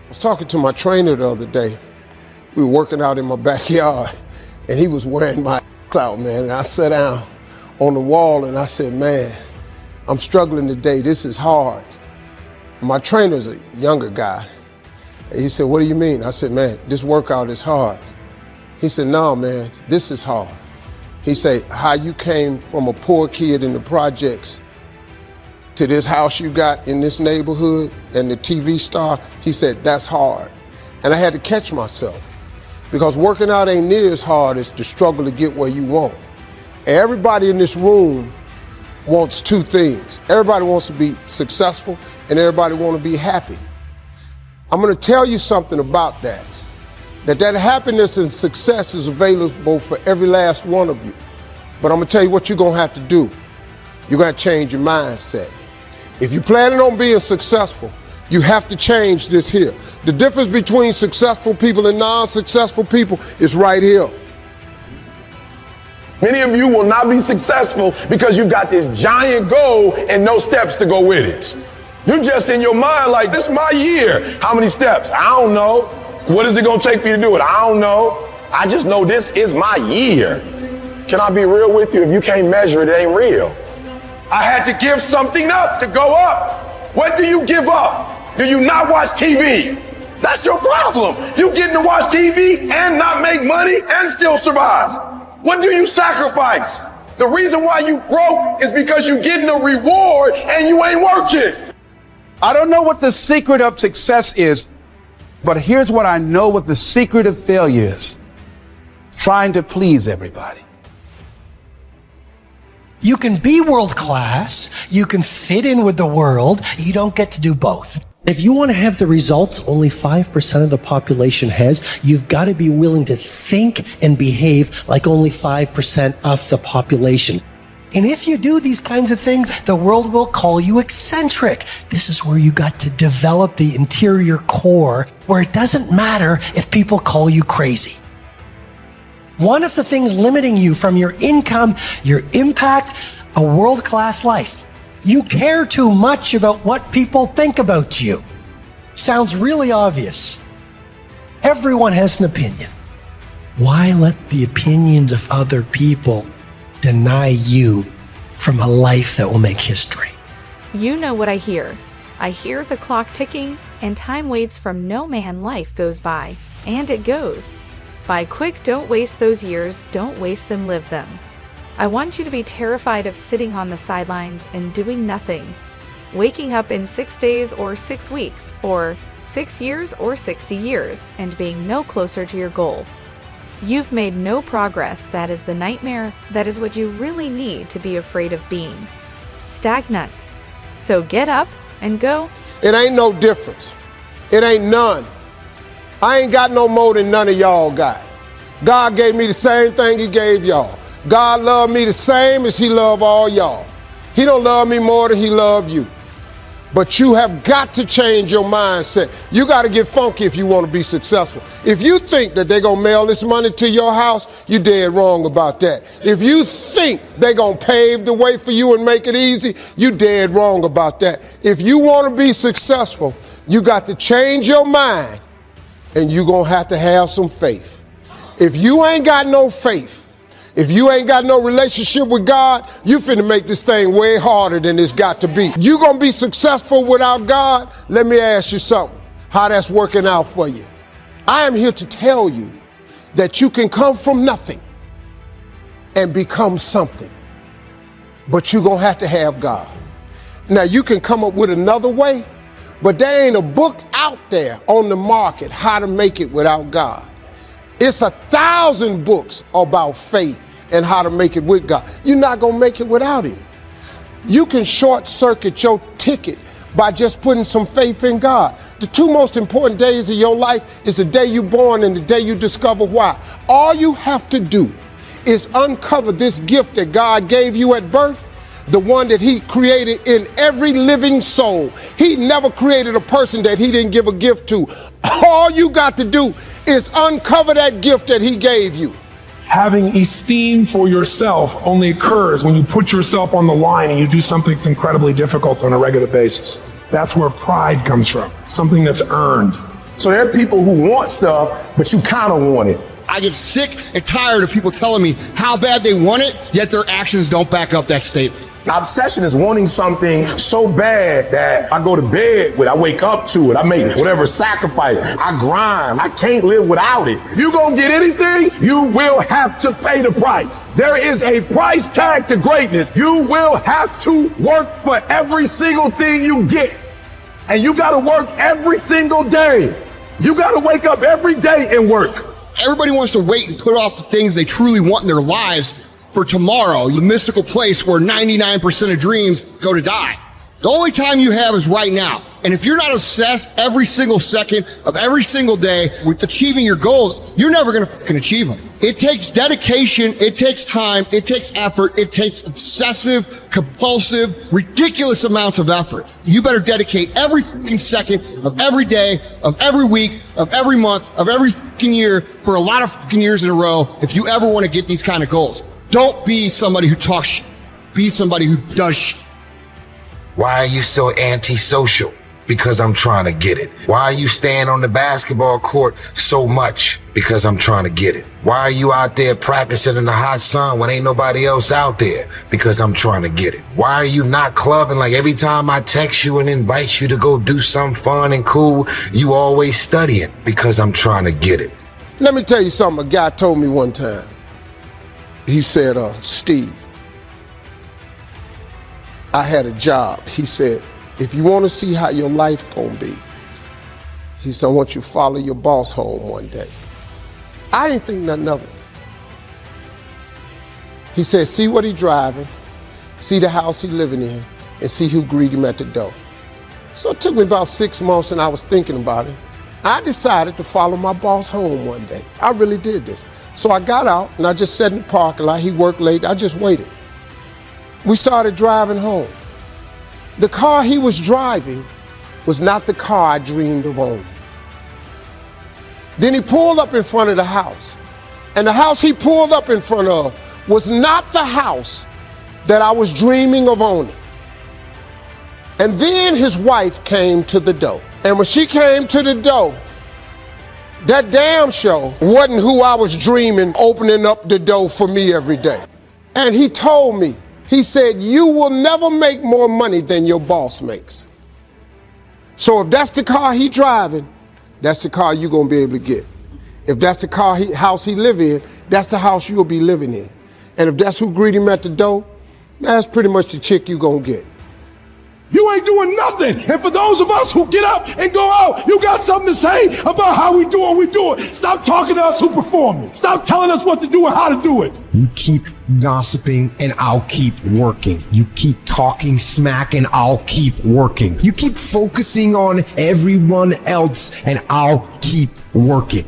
I was talking to my trainer the other day. We were working out in my backyard, and he was wearing my out, man. And I sat down on the wall, and I said, man, I'm struggling today. This is hard. My trainer's a younger guy. And he said, what do you mean? I said, man, this workout is hard. He said, no, man, this is hard. He said, how you came from a poor kid in the projects to this house you got in this neighborhood and the TV star, he said, that's hard. And I had to catch myself because working out ain't near as hard as the struggle to get where you want. Everybody in this room wants two things. Everybody wants to be successful and everybody wants to be happy. I'm gonna tell you something about that. That happiness and success is available for every last one of you. But I'm gonna tell you what you're gonna have to do. You're gonna change your mindset. If you're planning on being successful, you have to change this here. The difference between successful people and non-successful people is right here. Many of you will not be successful because you've got this giant goal and no steps to go with it. You're just in your mind like, this is my year. How many steps? I don't know. What is it gonna take for you to do it? I don't know. I just know this is my year. Can I be real with you? If you can't measure it, it ain't real. I had to give something up to go up. What do you give up? Do you not watch TV? That's your problem. You getting to watch TV and not make money and still survive. What do you sacrifice? The reason why you broke is because you getting a reward and you ain't working. I don't know what the secret of success is, but here's what I know what the secret of failure is. Trying to please everybody. You can be world class, you can fit in with the world, you don't get to do both. If you want to have the results only 5% of the population has, you've got to be willing to think and behave like only 5% of the population. And if you do these kinds of things, the world will call you eccentric. This is where you got to develop the interior core, where it doesn't matter if people call you crazy. One of the things limiting you from your income, your impact, a world-class life. You care too much about what people think about you. Sounds really obvious. Everyone has an opinion. Why let the opinions of other people deny you from a life that will make history? You know what I hear. I hear the clock ticking, and time waits from no man. Life goes by, and it goes by quick. Don't waste those years. Don't waste them, live them. I want you to be terrified of sitting on the sidelines and doing nothing. Waking up in 6 days or 6 weeks, or 6 years or 60 years, and being no closer to your goal. You've made no progress. That is the nightmare. That is what you really need to be afraid of being. Stagnant. So get up and go. It ain't no difference. It ain't none. I ain't got no more than none of y'all got. God gave me the same thing he gave y'all. God loved me the same as he loved all y'all. He don't love me more than he loved you. But you have got to change your mindset. You got to get funky if you want to be successful. If you think that they're going to mail this money to your house, you're dead wrong about that. If you think they're going to pave the way for you and make it easy, you're dead wrong about that. If you want to be successful, you got to change your mind, and you're going to have some faith. If you ain't got no faith, if you ain't got no relationship with God, you finna make this thing way harder than it's got to be. You gonna be successful without God? Let me ask you something, how that's working out for you. I am here to tell you that you can come from nothing and become something, but you're gonna have to have God. Now you can come up with another way, but there ain't a book out there on the market how to make it without God. It's 1,000 books about faith and how to make it with God. You're not gonna make it without him. You can short circuit your ticket by just putting some faith in God. The two most important days of your life is the day you're born and the day you discover why. All you have to do is uncover this gift that God gave you at birth, the one that he created in every living soul. He never created a person that he didn't give a gift to. All you got to do is uncover that gift that he gave you. Having esteem for yourself only occurs when you put yourself on the line and you do something that's incredibly difficult on a regular basis. That's where pride comes from, something that's earned. So there are people who want stuff, but you kind of want it. I get sick and tired of people telling me how bad they want it, yet their actions don't back up that statement. Obsession is wanting something so bad that I go to bed with, I wake up to it, I make whatever sacrifice, I grind, I can't live without it. If you gonna get anything, you will have to pay the price. There is a price tag to greatness. You will have to work for every single thing you get. And you gotta work every single day. You gotta wake up every day and work. Everybody wants to wait and put off the things they truly want in their lives for tomorrow, the mystical place where 99% of dreams go to die. The only time you have is right now. And if you're not obsessed every single second of every single day with achieving your goals, you're never gonna fucking achieve them. It takes dedication, it takes time, it takes effort, it takes obsessive, compulsive, ridiculous amounts of effort. You better dedicate every fucking second of every day, of every week, of every month, of every fucking year for a lot of fucking years in a row if you ever want to get these kind of goals. Don't be somebody who talks shit. Be somebody who does shit. Why are you so antisocial? Because I'm trying to get it. Why are you staying on the basketball court so much? Because I'm trying to get it. Why are you out there practicing in the hot sun when ain't nobody else out there? Because I'm trying to get it. Why are you not clubbing like every time I text you and invite you to go do something fun and cool, you always studying? Because I'm trying to get it. Let me tell you something a guy told me one time. He said, Steve, I had a job. He said, if you want to see how your life gonna be, he said, I want you to follow your boss home one day. I didn't think nothing of it. He said, see what he driving, see the house he living in, and see who greet him at the door. So it took me about 6 months and I was thinking about it. I decided to follow my boss home one day. I really did this. So I got out and I just sat in the parking lot. He worked late. I just waited. We started driving home. The car he was driving was not the car I dreamed of owning. Then he pulled up in front of the house. And the house he pulled up in front of was not the house that I was dreaming of owning. And then his wife came to the door. And when she came to the door, that damn show wasn't who I was dreaming opening up the door for me every day. And he told me, he said, you will never make more money than your boss makes. So if that's the car he driving, that's the car you're gonna be able to get. If that's the house he live in, that's the house you'll be living in. And if that's who greet him at the door, that's pretty much the chick you gonna get. You ain't doing nothing. And for those of us who get up and go out, you got something to say about how we do what we do it. Stop talking to us who perform it. Stop telling us what to do and how to do it. You keep gossiping and I'll keep working. You keep talking smack and I'll keep working. You keep focusing on everyone else and I'll keep working.